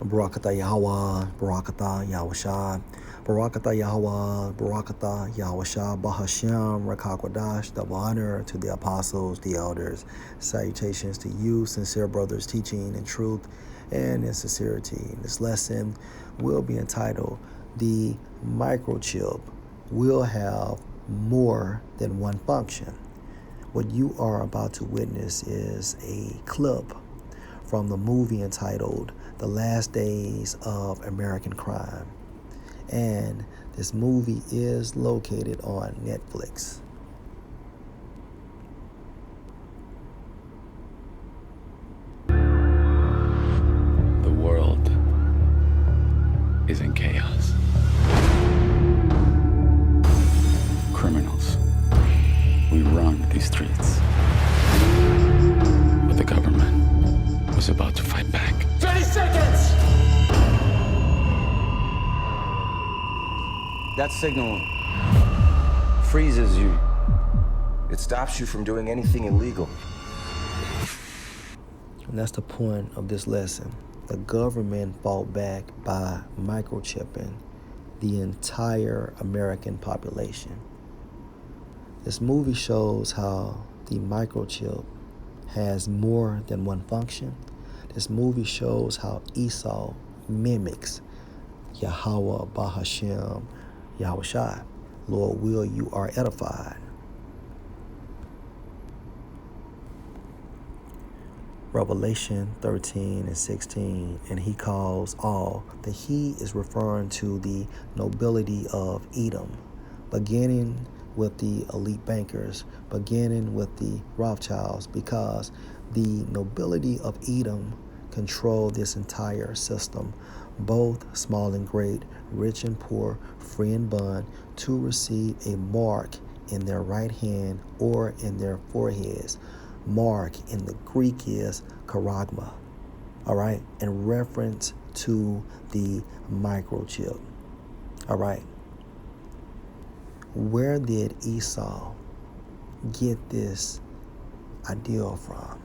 Barakatah Yahweh, Barakatah Yahushua, Barakatah Yahweh, Barakatah Yahushua, Bahashem, Rakakwadash, double honor to the apostles, the elders. Salutations to you, sincere brothers, teaching in truth and in sincerity. This lesson will be entitled, The Microchip Will Have More Than One Function. What you are about to witness is a clip from the movie entitled The Last Days of American Crime. And this movie is located on Netflix. The world is in chaos. Criminals, we run these streets. But the government was about to fight back. 30 seconds! That signal freezes you. It stops you from doing anything illegal. And that's the point of this lesson. The government fought back by microchipping the entire American population. This movie shows how the microchip has more than one function. This movie shows how Esau mimics Yahweh, Bahashem, Yahushua. Lord, will you are edified. Revelation 13 and 16, and he calls all. The he is referring to the nobility of Edom, beginning with the elite bankers, beginning with the Rothschilds, because the nobility of Edom control this entire system, both small and great, rich and poor, free and bond, to receive a mark in their right hand or in their foreheads. Mark in the Greek is charagma, all right, in reference to the microchip, all right. Where did Esau get this idea from?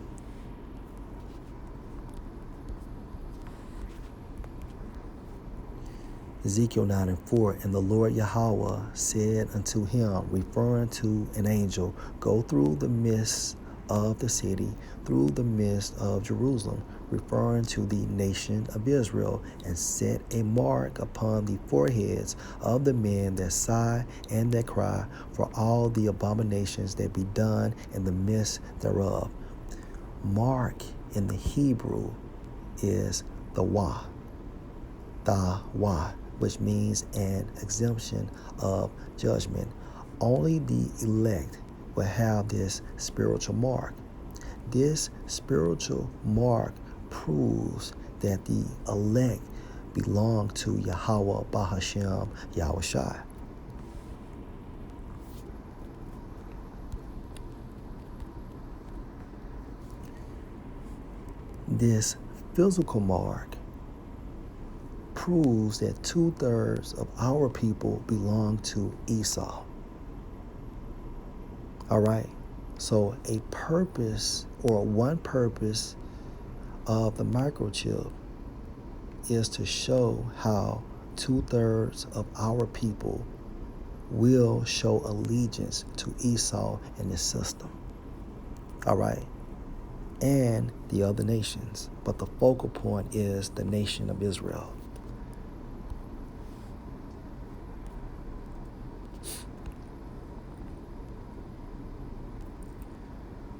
Ezekiel 9 and 4, and the Lord Yahweh said unto him, referring to an angel, go through the midst of the city, through the midst of Jerusalem, referring to the nation of Israel, and set a mark upon the foreheads of the men that sigh and that cry for all the abominations that be done in the midst thereof. Mark in the Hebrew is the wa, which means an exemption of judgment. Only the elect will have this spiritual mark. This spiritual mark proves that the elect belong to Yahweh, Bahashem, Yahushua. This physical mark proves that 2/3 of our people belong to Esau. All right. So a purpose, or one purpose of the microchip, is to show how 2/3 of our people will show allegiance to Esau and his system. All right. And the other nations. But the focal point is the nation of Israel.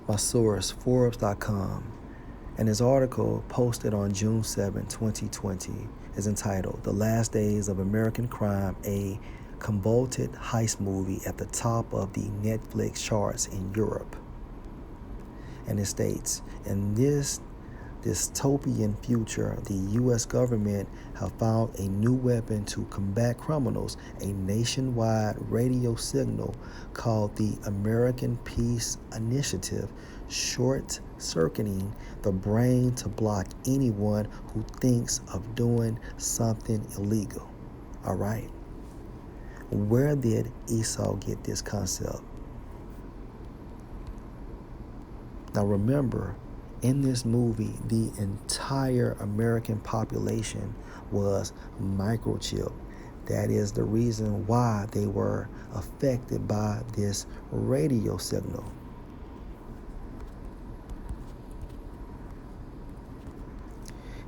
My source, Forbes.com, and his article posted on June 7, 2020 is entitled, The Last Days of American Crime, a convoluted heist movie at the top of the Netflix charts in Europe. And it states, in this dystopian future, the U.S. government have found a new weapon to combat criminals, a nationwide radio signal called the American Peace Initiative, short-circuiting the brain to block anyone who thinks of doing something illegal. All right. Where did Esau get this concept? Now remember, In this movie, the entire American population was microchipped. That is the reason why they were affected by this radio signal.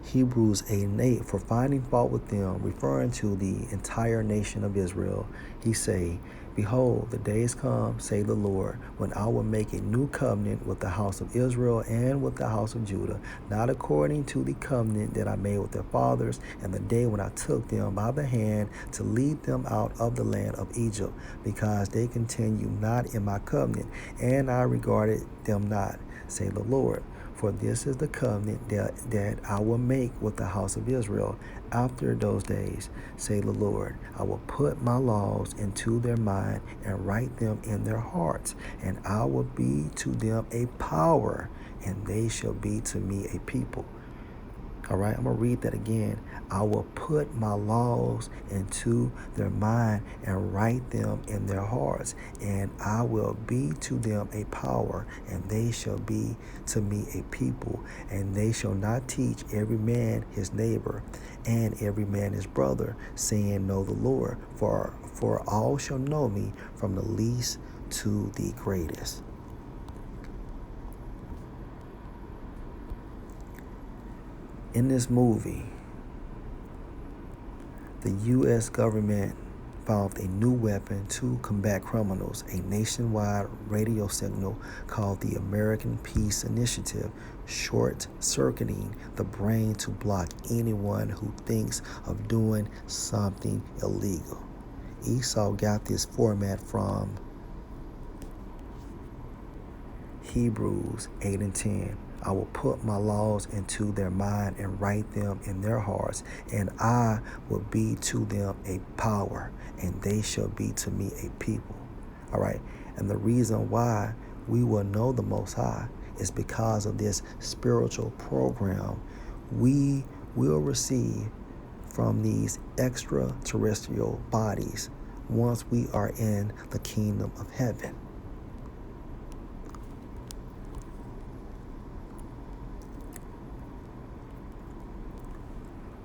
Hebrews 8 and 8, for finding fault with them, referring to the entire nation of Israel, he say, behold, the days come, say the Lord, when I will make a new covenant with the house of Israel and with the house of Judah, not according to the covenant that I made with their fathers, and the day when I took them by the hand to lead them out of the land of Egypt, because they continue not in my covenant, and I regarded them not, say the Lord. For this is the covenant that I will make with the house of Israel after those days, say the Lord. I will put my laws into their mind and write them in their hearts, and I will be to them a power, and they shall be to me a people. All right, I'm going to read that again. I will put my laws into their mind and write them in their hearts, and I will be to them a power, and they shall be to me a people. And they shall not teach every man his neighbor and every man his brother, saying, know the Lord, for all shall know me, from the least to the greatest. In this movie, the U.S. government found a new weapon to combat criminals, a nationwide radio signal called the American Peace Initiative, short-circuiting the brain to block anyone who thinks of doing something illegal. Esau got this format from Hebrews 8 and 10. I will put my laws into their mind and write them in their hearts, and I will be to them a power, and they shall be to me a people. All right. And the reason why we will know the Most High is because of this spiritual program we will receive from these extraterrestrial bodies once we are in the kingdom of heaven.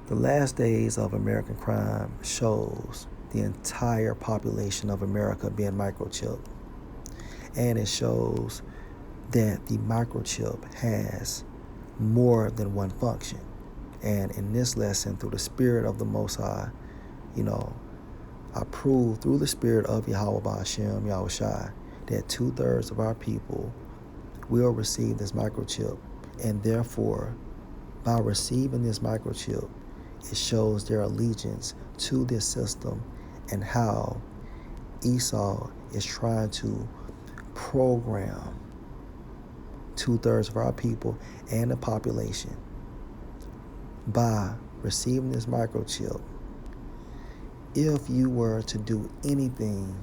The last days of American crime shows the entire population of America being microchipped. And it shows that the microchip has more than one function. And in this lesson, through the Spirit of the Most High, I prove through the Spirit of Yahweh Ba'ashem Yahushai that 2/3 of our people will receive this microchip. And therefore, by receiving this microchip, it shows their allegiance to this system and how Esau is trying to program 2/3 of our people and the population. By receiving this microchip, if you were to do anything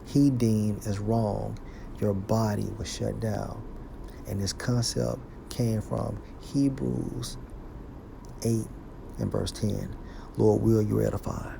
he deemed as wrong, your body was shut down. And this concept came from Hebrews 8 and verse 10. Lord, will you edify?